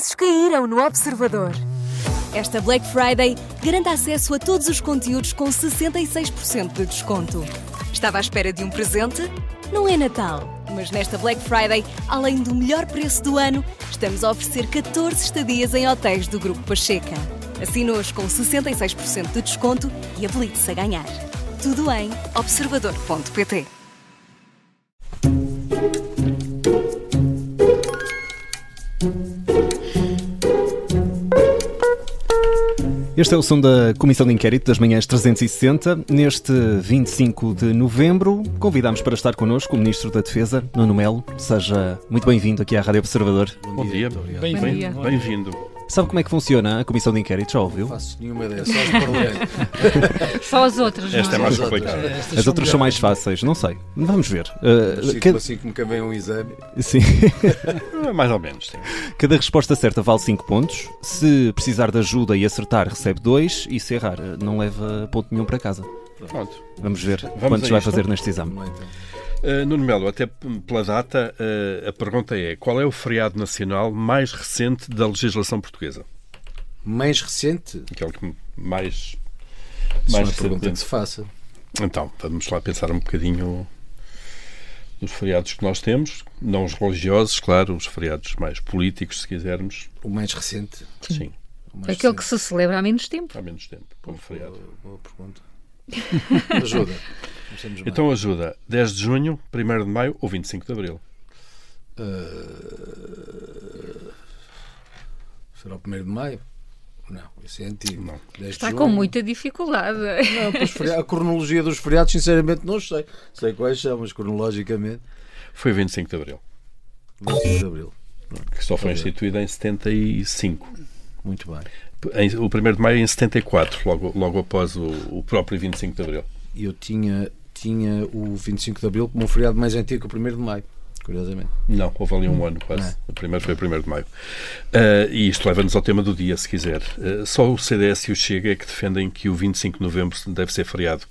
preços caíram no Observador. Esta Black Friday garanta acesso a todos os conteúdos com 66% de desconto. Estava à espera de um presente? Não é Natal, mas nesta Black Friday, além do melhor preço do ano, estamos a oferecer 14 estadias em hotéis do Grupo Pacheca. Assine-os com 66% de desconto e habilite-se a ganhar. Tudo em observador.pt. Este é o som da Comissão de Inquérito das Manhãs 360. Neste 25 de novembro, convidamos para estar connosco o Ministro da Defesa, Nuno Melo. Seja muito bem-vindo aqui à Rádio Observador. Bom dia. Bem-vindo. Sabe como é que funciona a Comissão de Inquérito? Já ouviu? Não faço nenhuma ideia, só os parlamentos. Só as outras, Esta é mais complicada. As outras são mais fáceis, não sei. Vamos ver. Assim como que vem um exame. Sim. Mais ou menos, sim. Cada resposta certa vale 5 pontos. Se precisar de ajuda e acertar, recebe 2. E se errar, não leva ponto nenhum para casa. Pronto. Vamos ver quantos vai fazer neste exame. Nuno Melo, até pela data, a pergunta é: qual é o feriado nacional mais recente da legislação portuguesa? Mais recente? Aquele que mais Isso é uma pergunta que se faça. Então, vamos lá pensar um bocadinho nos feriados que nós temos, não os religiosos, claro, os feriados mais políticos, se quisermos. O mais recente? Sim. Aquele que se celebra há menos tempo. Há menos tempo, como feriado. Boa pergunta. Ajuda. Então ajuda. 10 de junho, 1º de maio ou 25 de abril? Será o 1º de maio? Não, esse é antigo. Não. Está com muita dificuldade. Não, pois a cronologia dos feriados, sinceramente, não sei. Sei quais são, mas cronologicamente. Foi 25 de abril. 25 de abril. Que só foi instituído em 75. Muito bem. O 1º de maio em 74, logo após o próprio 25 de abril. E eu tinha o 25 de abril como um feriado mais antigo que o 1º de maio, curiosamente. Não, houve ali um ano quase. O primeiro foi o 1º de maio. E isto leva-nos ao tema do dia, se quiser. Só o CDS e o Chega é que defendem que o 25 de novembro deve ser feriado.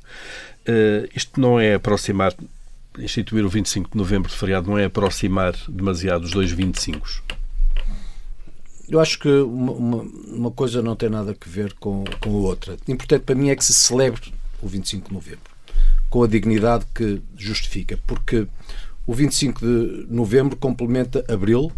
Isto não é aproximar... Instituir o 25 de novembro de feriado não é aproximar demasiado os dois 25. Eu acho que uma coisa não tem nada a ver com a outra. O importante para mim é que se celebre o 25 de novembro com a dignidade que justifica, porque o 25 de novembro complementa abril,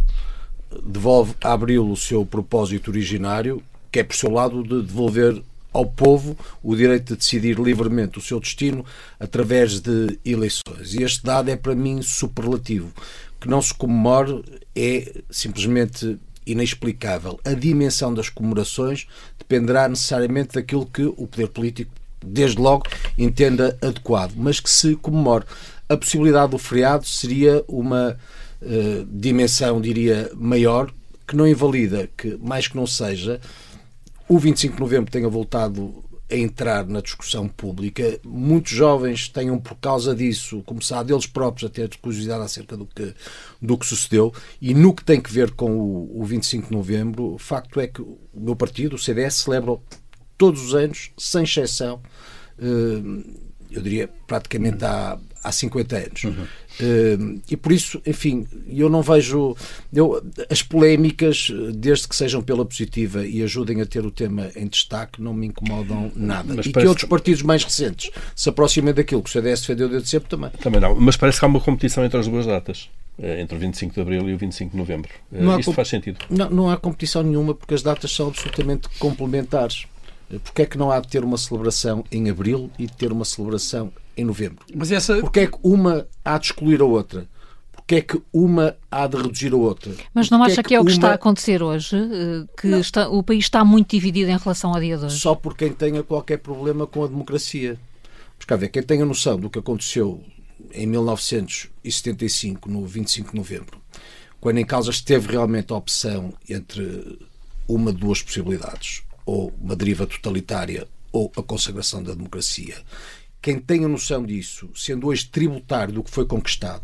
devolve a abril o seu propósito originário, que é, por seu lado, de devolver ao povo o direito de decidir livremente o seu destino através de eleições. E este dado é, para mim, superlativo. Que não se comemore é simplesmente inexplicável. A dimensão das comemorações dependerá necessariamente daquilo que o poder político, desde logo, entenda adequado, mas que se comemore. A possibilidade do feriado seria uma dimensão, diria, maior, que não invalida que, mais que não seja, o 25 de novembro tenha voltado a entrar na discussão pública. Muitos jovens tenham, por causa disso, começado eles próprios a ter curiosidade acerca do que sucedeu. E no que tem que ver com o 25 de novembro, o facto é que o meu partido, o CDS, celebra todos os anos, sem exceção, eu diria praticamente há 50 anos. E por isso, enfim, eu não vejo... as polémicas, desde que sejam pela positiva e ajudem a ter o tema em destaque, não me incomodam nada. Mas e que outros partidos mais recentes se aproximem daquilo que o CDS defendeu desde sempre também. Também não, mas parece que há uma competição entre as duas datas, entre o 25 de abril e o 25 de novembro. Isto faz sentido? Não há competição nenhuma, porque as datas são absolutamente complementares. Porque é que não há de ter uma celebração em abril e de ter uma celebração em novembro? Porque é que uma há de excluir a outra? Porque é que uma há de reduzir a outra? Mas não acha que é o que está a acontecer hoje? O país está muito dividido em relação ao dia de hoje? Só por quem tenha qualquer problema com a democracia. Mas cá ver, quem tenha noção do que aconteceu em 1975, no 25 de novembro, quando em causa esteve realmente a opção entre uma de duas possibilidades, ou uma deriva totalitária ou a consagração da democracia. Quem tenha noção disso, sendo hoje tributário do que foi conquistado,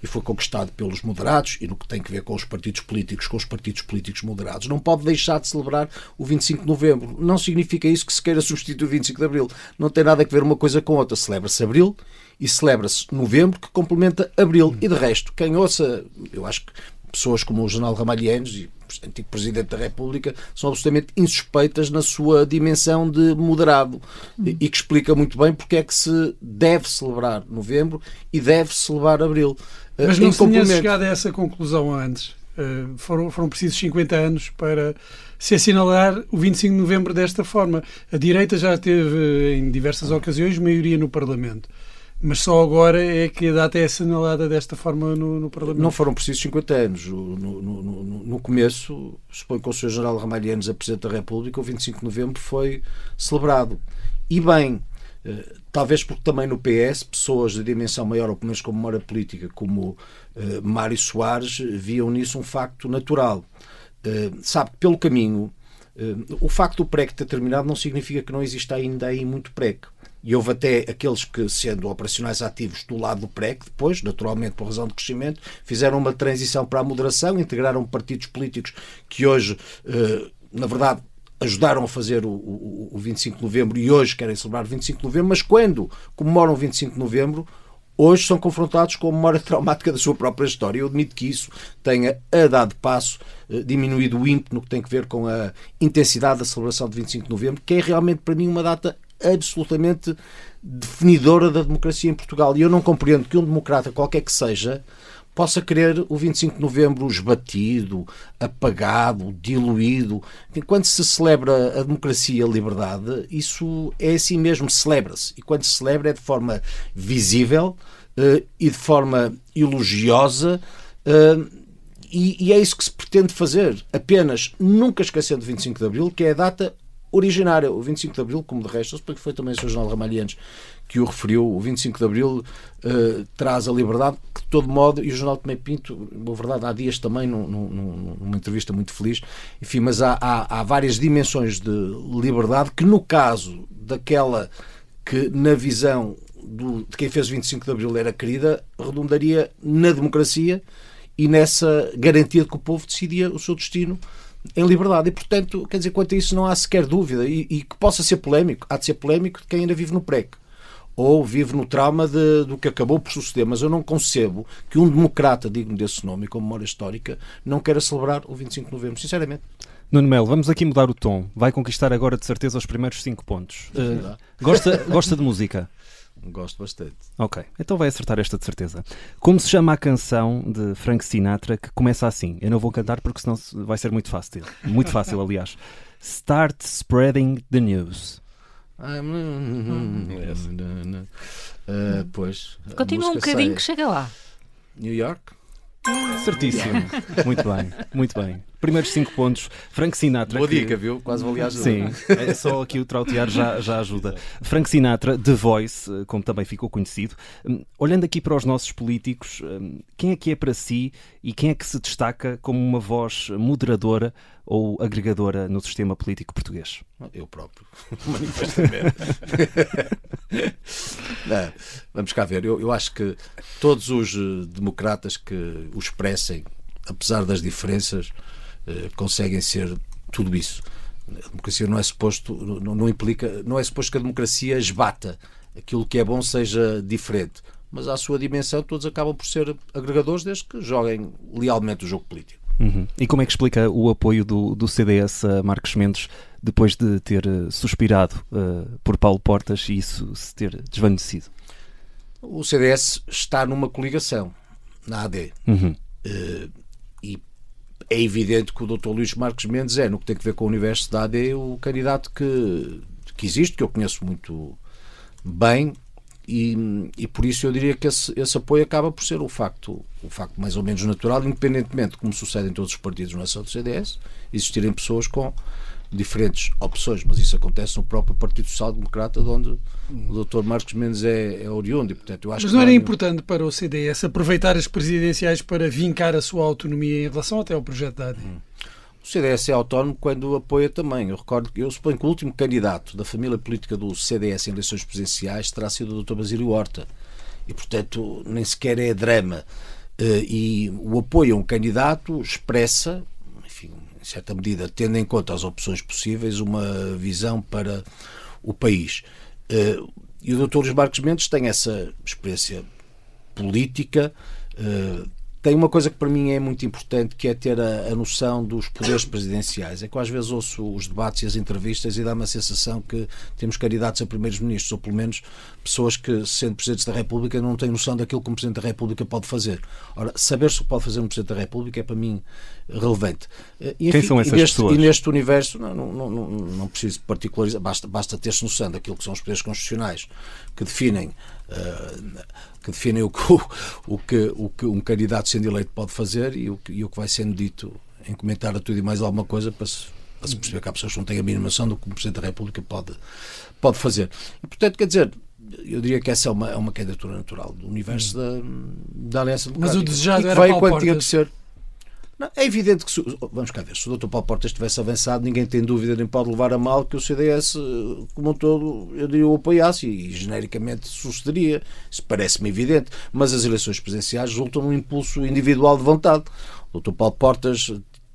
e foi conquistado pelos moderados, e no que tem a ver com os partidos políticos moderados, não pode deixar de celebrar o 25 de novembro. Não significa isso que se queira substituir o 25 de abril. Não tem nada a ver uma coisa com outra. Celebra-se abril e celebra-se novembro, que complementa abril. E de resto, quem ouça, eu acho que pessoas como o General Ramalhianos, e antigo Presidente da República, são absolutamente insuspeitas na sua dimensão de moderado e que explica muito bem porque é que se deve celebrar novembro e deve celebrar abril. Mas não se tinha chegado a essa conclusão antes. Foram precisos 50 anos para se assinalar o 25 de novembro desta forma. A direita já teve, em diversas ocasiões, maioria no Parlamento. Mas só agora é que a data é assinalada desta forma no Parlamento. Não foram precisos 50 anos. No começo, suponho que o Sr. General Ramalhianes, a Presidente da República, o 25 de novembro foi celebrado. E bem, talvez porque também no PS, pessoas de dimensão maior, ou pelo menos com memória política, como Mário Soares, viam nisso um facto natural. Sabe que pelo caminho, o facto do PREC ter terminado não significa que não exista ainda aí muito PREC. E houve até aqueles que, sendo operacionais ativos do lado do PREC, depois, naturalmente por razão de crescimento, fizeram uma transição para a moderação, integraram partidos políticos que hoje, na verdade, ajudaram a fazer o 25 de novembro e hoje querem celebrar o 25 de novembro, mas quando comemoram o 25 de novembro, hoje são confrontados com a memória traumática da sua própria história. Eu admito que isso tenha, a dado passo, diminuído o ímpeto no que tem a ver com a intensidade da celebração de 25 de novembro, que é realmente para mim uma data absolutamente definidora da democracia em Portugal. E eu não compreendo que um democrata, qualquer que seja, possa querer o 25 de novembro esbatido, apagado, diluído. Quando se celebra a democracia e a liberdade, isso é assim mesmo, celebra-se. E quando se celebra é de forma visível e de forma elogiosa, e é isso que se pretende fazer. Apenas nunca esquecendo o 25 de Abril, que é a data originária. O 25 de Abril, como de resto, porque foi também o Sr. General Ramalhianes que o referiu, o 25 de Abril traz a liberdade, que de todo modo, e o Jornal Tomé Pinto, na verdade, há dias também, numa entrevista muito feliz, enfim, mas há várias dimensões de liberdade que, no caso daquela que, na visão de quem fez o 25 de Abril era querida, redundaria na democracia e nessa garantia de que o povo decidia o seu destino em liberdade. E, portanto, quer dizer, quanto a isso não há sequer dúvida. E que possa ser polémico, há de ser polémico de quem ainda vive no PREC ou vive no trauma do que acabou por suceder. Mas eu não concebo que um democrata digno desse nome e com memória histórica não queira celebrar o 25 de novembro, sinceramente. Nuno Melo, vamos aqui mudar o tom. Vai conquistar agora, de certeza, os primeiros 5 pontos. Gosta de música? Gosto bastante. Ok, então vai acertar esta de certeza. Como se chama a canção de Frank Sinatra que começa assim? Eu não vou cantar porque senão vai ser muito fácil. Muito fácil, aliás. Start spreading the news. Pois. Continua um bocadinho que chega lá. New York? Certíssimo. Muito bem, muito bem. Primeiros 5 pontos. Frank Sinatra. Boa dica, viu? Quase valia a ajuda. Sim, é só aqui o trautear já ajuda. Frank Sinatra, The Voice, como também ficou conhecido. Olhando aqui para os nossos políticos, quem é que é para si e quem é que se destaca como uma voz moderadora ou agregadora no sistema político português? Eu próprio, manifestamente. Não, vamos cá ver. Eu acho que todos os democratas que o expressem, apesar das diferenças, conseguem ser tudo isso. A democracia não é suposto, não implica, não é suposto que a democracia esbata aquilo que é bom seja diferente, mas à sua dimensão todos acabam por ser agregadores desde que joguem lealmente o jogo político. Uhum. E como é que explica o apoio do CDS a Marcos Mendes depois de ter suspirado por Paulo Portas e isso se ter desvanecido? O CDS está numa coligação na AD. Uhum. E é evidente que o Dr. Luís Marcos Mendes é, no que tem a ver com o universo da AD, o candidato que existe, que eu conheço muito bem, e por isso eu diria que esse apoio acaba por ser o facto mais ou menos natural, independentemente de como sucede em todos os partidos, não é só do CDS, existirem pessoas com diferentes opções, mas isso acontece no próprio Partido Social Democrata, de onde o Dr. Marcos Mendes é oriundo. E, portanto, eu acho mas não era importante para o CDS aproveitar as presidenciais para vincar a sua autonomia em relação até ao projeto da AD? O CDS é autónomo quando apoia também. Eu suponho que o último candidato da família política do CDS em eleições presidenciais terá sido o Dr. Basílio Horta. E, portanto, nem sequer é drama. E o apoio a um candidato expressa, enfim, em certa medida, tendo em conta as opções possíveis, uma visão para o país. E o Dr. Luís Marcos Mendes tem essa experiência política, tem uma coisa que para mim é muito importante, que é ter a noção dos poderes presidenciais. É que eu às vezes ouço os debates e as entrevistas e dá-me a sensação que temos candidatos a primeiros ministros, ou pelo menos pessoas que, sendo Presidentes da República, não têm noção daquilo que um Presidente da República pode fazer. Ora, saber se o que pode fazer um Presidente da República é para mim relevante. E, enfim, quem são essas pessoas? E neste universo não preciso particularizar, basta ter-se noção daquilo que são os poderes constitucionais que definem o que um candidato sendo eleito pode fazer e o que vai sendo dito em comentar a tudo e mais alguma coisa para se perceber que há pessoas que não têm a mínima noção do que o Presidente da República pode fazer. E, portanto, quer dizer, eu diria que essa é uma candidatura natural do universo da Aliança Democrática. Mas o desejado era Paulo Portas. Não, é evidente que, vamos cá ver, se o Dr. Paulo Portas tivesse avançado, ninguém tem dúvida nem pode levar a mal que o CDS, como um todo, eu diria, o apoiasse e genericamente sucederia. Isso parece-me evidente, mas as eleições presidenciais resultam num impulso individual de vontade. O Dr. Paulo Portas,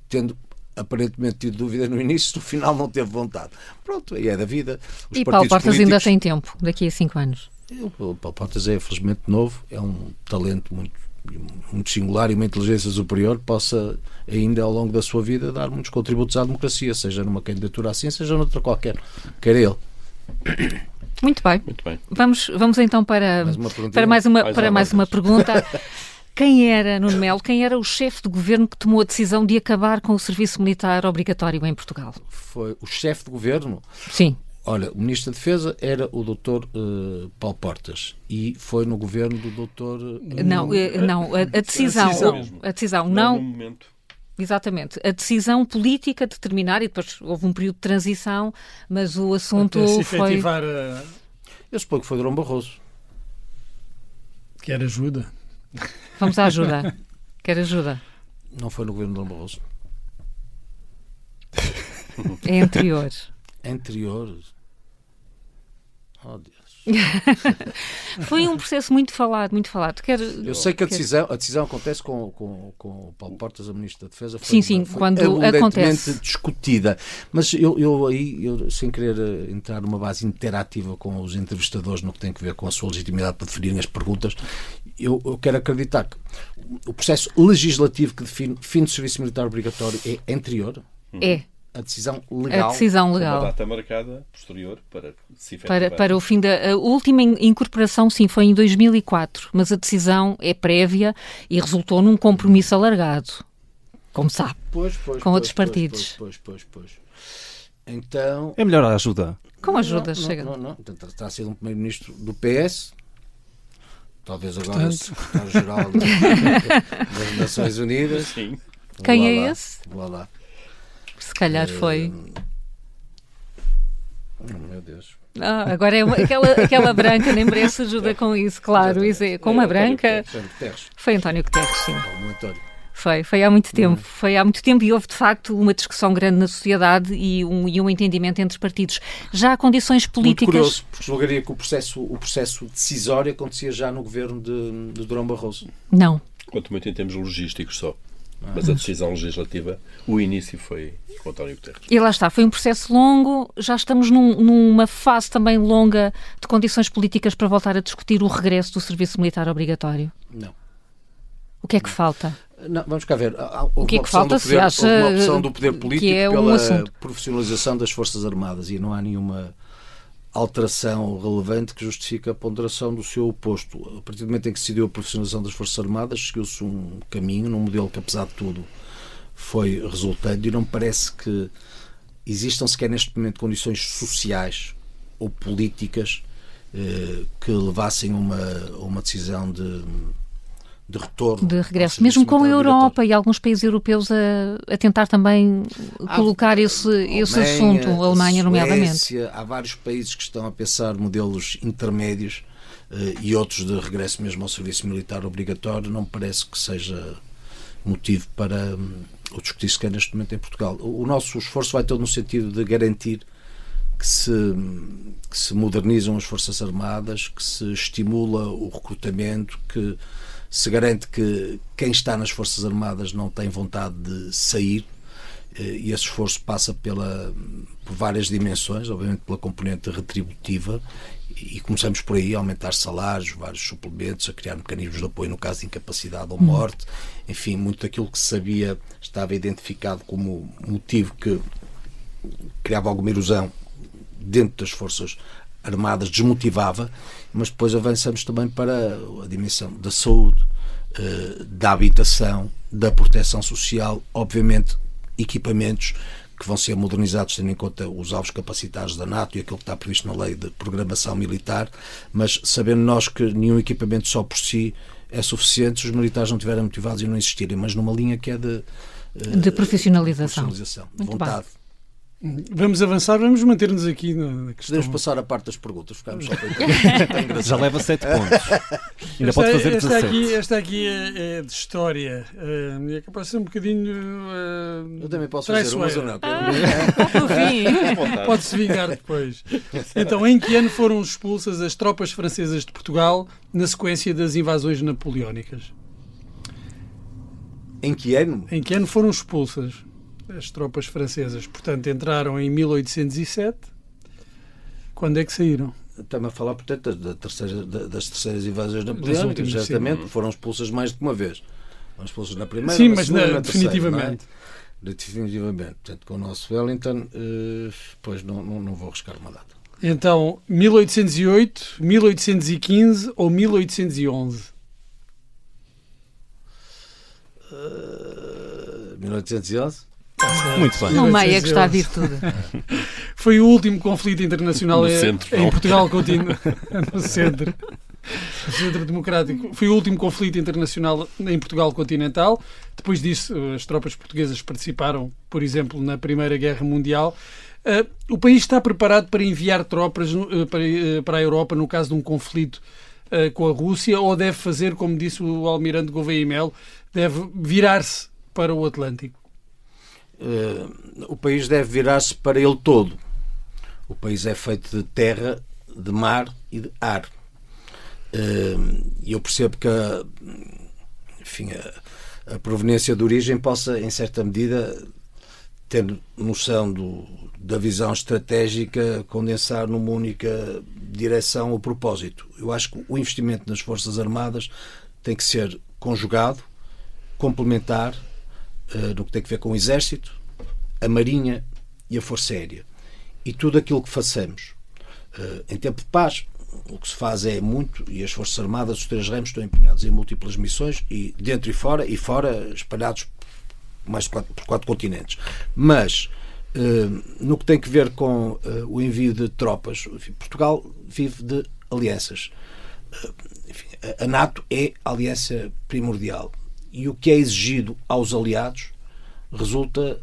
tendo aparentemente tido dúvida no início, no final não teve vontade. Pronto, aí é da vida. E Paulo Portas ainda tem tempo, daqui a 5 anos. O Paulo Portas é felizmente novo, é um talento muito singular e uma inteligência superior, possa ainda ao longo da sua vida dar muitos contributos à democracia, seja numa candidatura assim, seja noutra qualquer, quer ele. Muito bem. Vamos então para mais uma pergunta. Quem era, Nuno Melo, quem era o chefe de governo que tomou a decisão de acabar com o serviço militar obrigatório em Portugal? Foi o chefe de governo? Sim. Olha, o Ministro da Defesa era o Dr. Paulo Portas e foi no governo do Dr. Não, a decisão não. No momento. Exatamente. A decisão política de terminar, e depois houve um período de transição, mas o assunto foi... Eu suponho que foi Durão Barroso. Quer ajuda? Vamos à ajuda. Quer ajuda? Não foi no governo de Durão Barroso. É anterior. Anterior? Oh, Deus. Foi um processo muito falado. Eu sei que a decisão acontece com o Paulo Portas, a Ministro da Defesa. Sim, quando acontece. Discutida. Mas eu sem querer entrar numa base interativa com os entrevistadores no que tem a ver com a sua legitimidade para definirem as perguntas, eu quero acreditar que o processo legislativo que define fim do serviço militar obrigatório é anterior. É. A decisão legal. Uma data marcada posterior para se efetivar. Para o fim da... A última incorporação, sim, foi em 2004, mas a decisão é prévia e resultou num compromisso alargado, como sabe, com outros partidos. Pois. Então... É melhor a ajuda. Com ajuda, chega. Não. Está a ser um primeiro-ministro do PS, talvez agora o secretário-geral das Nações Unidas. Sim. Quem é esse? Vá lá. Se calhar foi... Meu Deus. Agora é aquela branca, nem merece ajuda com isso, claro. Isso é, com uma branca... Foi António Guterres, sim. Foi há muito tempo. Foi há muito tempo e houve, de facto, uma discussão grande na sociedade e um entendimento entre os partidos. Já há condições políticas... Muito curioso, porque julgaria que o processo decisório acontecia já no governo de Durão Barroso. Não. Quanto muito em termos logísticos só. Mas a decisão legislativa, o início foi com António Guterres. E lá está, foi um processo longo, já estamos numa fase também longa de condições políticas para voltar a discutir o regresso do serviço militar obrigatório. Não. O que é que falta? Não, vamos cá ver. O que é que falta? Se acha uma opção do poder político pela profissionalização das Forças Armadas e não há nenhuma alteração relevante que justifique a ponderação do seu posto. A partir do momento em que se decidiu a profissionalização das Forças Armadas, seguiu-se um caminho, num modelo que, apesar de tudo, foi resultante, e não me parece que existam sequer neste momento condições sociais ou políticas que levassem a uma decisão de retorno. De regresso. Mesmo com a Europa e alguns países europeus a tentar também colocar esse assunto, a Alemanha, nomeadamente. Há vários países que estão a pensar modelos intermédios e outros de regresso mesmo ao serviço militar obrigatório. Não me parece que seja motivo para o discutir sequer neste momento em Portugal. O nosso esforço vai todo no sentido de garantir que se modernizam as Forças Armadas, que se estimula o recrutamento, que se garante que quem está nas Forças Armadas não tem vontade de sair e esse esforço passa por várias dimensões, obviamente pela componente retributiva, e começamos por aí a aumentar salários, vários suplementos, a criar mecanismos de apoio no caso de incapacidade ou morte, enfim, muito daquilo que se sabia estava identificado como motivo que criava alguma erosão dentro das Forças Armadas, desmotivava, mas depois avançamos também para a dimensão da saúde, da habitação, da proteção social, obviamente equipamentos que vão ser modernizados tendo em conta os alvos capacitares da NATO e aquilo que está previsto na lei de programação militar, mas sabendo nós que nenhum equipamento só por si é suficiente se os militares não estiverem motivados e não existirem, mas numa linha que é de profissionalização. De vontade. Bem. Vamos avançar, vamos manter-nos aqui na questão. Podemos passar a parte das perguntas, ficamos só para Já leva 7 pontos. Ainda pode fazer 17. Esta aqui é de história. É capaz de ser um bocadinho. Eu também posso fazer umas ou não. Pode-se vingar depois. Então, em que ano foram expulsas as tropas francesas de Portugal na sequência das invasões napoleónicas? Em que ano? Em que ano foram expulsas as tropas francesas? Portanto, entraram em 1807. Quando é que saíram? Estamos a falar, portanto, das terceiras invasões napoleónicas. Certamente foram expulsas mais de uma vez. Foram expulsas na primeira, sim, na mas segunda, na definitivamente. Terceira, não é? Definitivamente. Portanto, com o nosso Wellington, pois não vou arriscar uma data. Então, 1808, 1815 ou 1811? 1811? Muito bem. No meio é que está a vir tudo. Foi o último conflito internacional centro, em Portugal continental. No centro. No centro democrático. Foi o último conflito internacional em Portugal continental. Depois disso, as tropas portuguesas participaram, por exemplo, na Primeira Guerra Mundial. O país está preparado para enviar tropas para a Europa no caso de um conflito com a Rússia, ou deve fazer, como disse o almirante Gouveia e Melo, deve virar-se para o Atlântico? O país deve virar-se para ele todo. O país é feito de terra, de mar e de ar. E eu percebo que a proveniência de origem possa, em certa medida, ter noção da visão estratégica, condensar numa única direção ou propósito. Eu acho que o investimento nas Forças Armadas tem que ser conjugado, complementar, no que tem a ver com o Exército, a Marinha e a Força Aérea. E tudo aquilo que façamos em tempo de paz, o que se faz é muito, e as Forças Armadas, os 3 ramos, estão empenhados em múltiplas missões, e dentro e fora espalhados mais por 4 continentes. Mas, no que tem a ver com o envio de tropas, Portugal vive de alianças. A NATO é a aliança primordial. E o que é exigido aos aliados resulta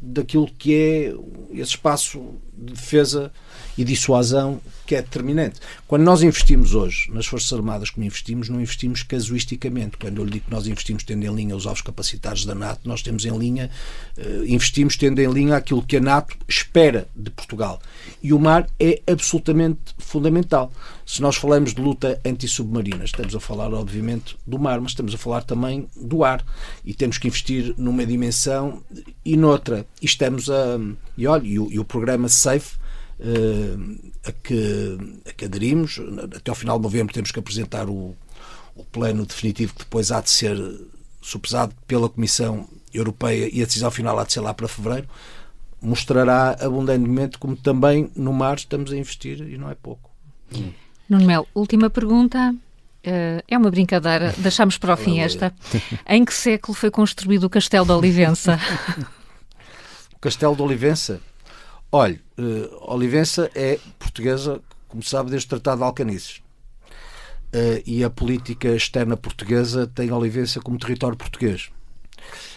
daquilo que é esse espaço de defesa e dissuasão que é determinante. Quando nós investimos hoje nas Forças Armadas como investimos, não investimos casuisticamente. Quando eu lhe digo que nós investimos tendo em linha os alvos capacitares da NATO, nós temos em linha, investimos tendo em linha aquilo que a NATO espera de Portugal. E o mar é absolutamente fundamental. Se nós falamos de luta antissubmarina, estamos a falar, obviamente, do mar, mas estamos a falar também do ar. E temos que investir numa dimensão e noutra. E o programa SAFE, a que aderimos, até ao final de novembro temos que apresentar o plano definitivo, que depois há de ser sopesado pela Comissão Europeia, e a decisão final há de ser lá para fevereiro, mostrará abundantemente como também no mar estamos a investir, e não é pouco. Nuno Melo, última pergunta. É uma brincadeira, deixamos para o fim esta. Em que século foi construído o Castelo de Olivença? O Castelo de Olivença? Olha, Olivença é portuguesa, como sabe, desde o Tratado de Alcanices. E a política externa portuguesa tem Olivença como território português.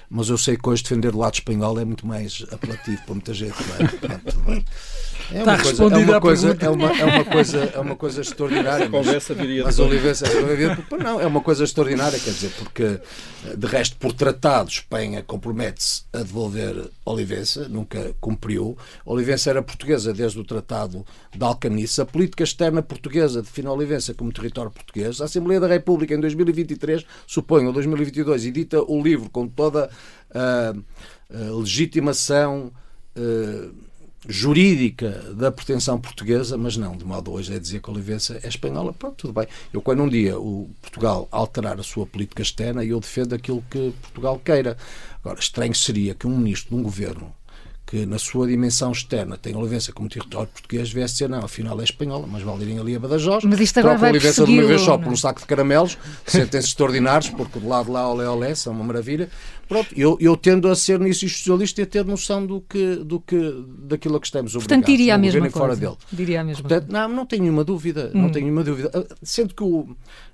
Mas eu sei que hoje defender o lado espanhol é muito mais apelativo para muita gente. Está respondida a pergunta. É uma coisa extraordinária. Mas Olivença, não, é uma coisa extraordinária, quer dizer, porque de resto, por tratado, Espanha compromete-se a devolver Olivença, nunca cumpriu. Olivença era portuguesa desde o Tratado de Alcanice. A política externa portuguesa define Olivença como território português. A Assembleia da República, em 2023, suponho, ou 2022, edita o livro com toda a legitimação jurídica da pretensão portuguesa, mas não, de modo hoje é dizer que a Olivença é espanhola. Pronto, tudo bem. Eu, quando um dia o Portugal alterar a sua política externa, eu defendo aquilo que Portugal queira. Agora, estranho seria que um ministro de um governo que na sua dimensão externa tem a Olivença como território português, viesse dizer, não, afinal é espanhola, mas vale irem ali a Badajoz, trocam a Olivença de uma vez só por um saco de caramelos, sentem-se extraordinários, porque do lado de lá, olé, olé, são uma maravilha. Pronto, eu tendo a ser nisso institucionalista e a ter noção daquilo a que estamos obrigados. Portanto, diria a mesma coisa. Fora dele. Diria a mesma Portanto, não tenho nenhuma dúvida, não tenho nenhuma dúvida. Sendo que,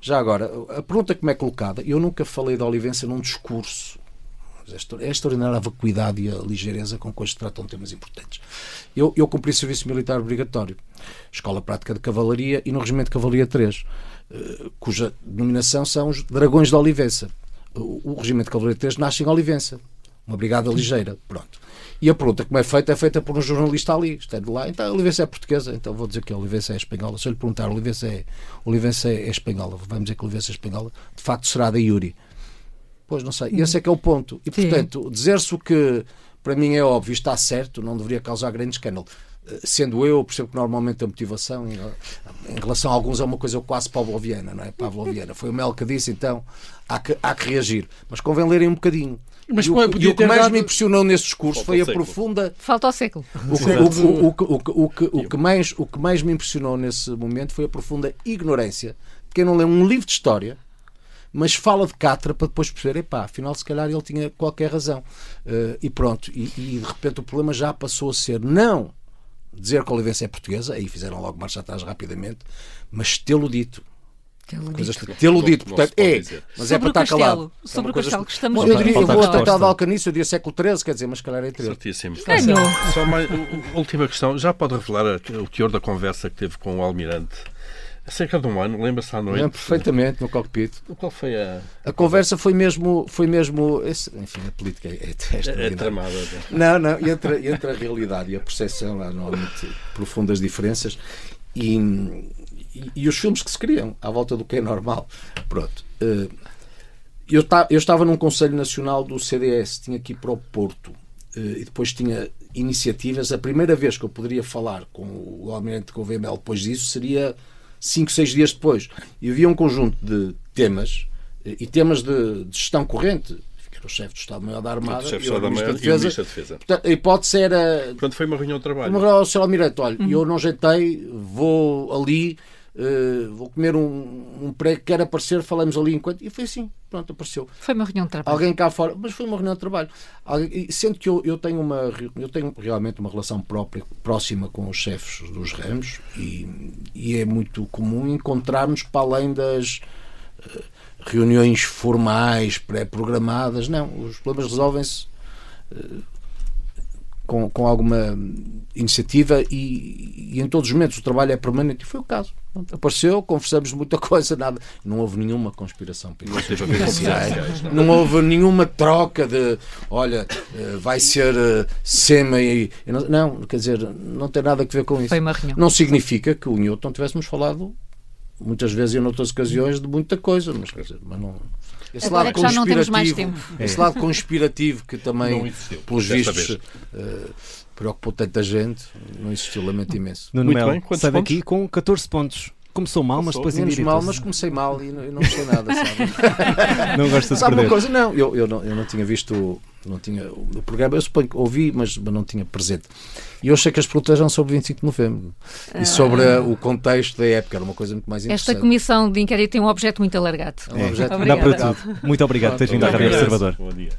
já agora, a pergunta que me é colocada, eu nunca falei da Olivença num discurso. É extraordinária a vacuidade e a ligeireza com que hoje se tratam temas importantes. Eu cumpri serviço militar obrigatório, Escola Prática de Cavalaria e no Regimento de Cavalaria 3, cuja denominação são os Dragões de Olivença. O Regimento de Cavalaria 3 nasce em Olivença, uma brigada ligeira, pronto. E a pergunta que me é feita por um jornalista ali, está de lá, então a Olivença é portuguesa, então vou dizer que a Olivença é espanhola. Se eu lhe perguntar, a Olivença é espanhola, vamos dizer que a Olivença é espanhola, de facto será da Iuri. Pois não sei, esse é que é o ponto. E, portanto, dizer-se o que para mim é óbvio, está certo, não deveria causar grande escândalo. Sendo eu percebo que normalmente a motivação em relação a alguns é uma coisa quase pavloviana, não é? Pavloviana. Foi o Mel que disse, então há que reagir. Mas convém lerem um bocadinho. Mas e o que mais me impressionou nesse discurso foi a profunda... Falta ao século. O que mais me impressionou nesse momento foi a profunda ignorância de quem não lê um livro de história, mas fala de Catra para depois perceber, epá, afinal se calhar ele tinha qualquer razão. E pronto, e de repente o problema já passou a ser não dizer que a Olivença é portuguesa, aí fizeram logo marcha atrás rapidamente, mas tê-lo dito. Tê-lo dito, portanto, mas sobre é para estar calado. Sobre o castelo que estamos eu vou a Tratado de Alcanice, eu diria século XIII, quer dizer, mas se calhar é 13. Certíssimo. Só uma última questão, já pode revelar o teor da conversa que teve com o Almirante? Há cerca de um ano, lembra-se à noite? Lembro perfeitamente, no cockpit. Qual foi a conversa foi mesmo enfim, a política é tramada. Não, entre a realidade e a percepção, há normalmente profundas diferenças e os filmes que se criam à volta do que é normal. Pronto. Eu estava num Conselho Nacional do CDS, tinha que ir para o Porto e depois tinha iniciativas. A primeira vez que eu poderia falar com o Almirante Gouveia Melo depois disso seria 5, 6 dias depois. E havia um conjunto de temas e temas de gestão corrente, que era o chefe do Estado-Maior da Armada e o Ministro da Defesa. Portanto, a hipótese era... Portanto, foi uma reunião de trabalho. O Sr. Almirante, olha, eu não jeitei, vou ali, vou comer um prego, quer aparecer, falamos ali enquanto... E foi assim, pronto, apareceu. Foi uma reunião de trabalho. Alguém cá fora, mas foi uma reunião de trabalho. Sendo que eu tenho realmente uma relação próxima com os chefes dos ramos e é muito comum encontrarmos para além das reuniões formais, pré-programadas. Não, os problemas resolvem-se com alguma iniciativa e em todos os momentos o trabalho é permanente, e foi o caso. Apareceu, conversamos de muita coisa, nada. Não houve nenhuma conspiração não houve nenhuma troca de olha, vai ser SEMA e não, quer dizer, não tem nada a ver com isso. Foi uma reunião. Não significa que o Newton tivéssemos falado muitas vezes e em outras ocasiões de muita coisa, mas quer dizer, mas não. Esse lado já não temos mais tempo. Esse lado conspirativo que também, pelos vistos, preocupou tanta gente, não existiu, lamento imenso. Nuno Melo sai daqui com 14 pontos. Começou mal, mas depois mal, mas comecei mal e não gostei nada, sabe? Não gosta de sabe perder. Uma coisa? Não, eu não tinha visto o programa, eu suponho que ouvi, mas não tinha presente. E eu achei que as perguntas eram sobre 25 de novembro e sobre o contexto da época, era uma coisa muito mais interessante. Esta comissão de inquérito tem um objeto muito alargado. É um objeto dá para tudo. Muito obrigado por teres vindo à Rádio Observador. Bom dia.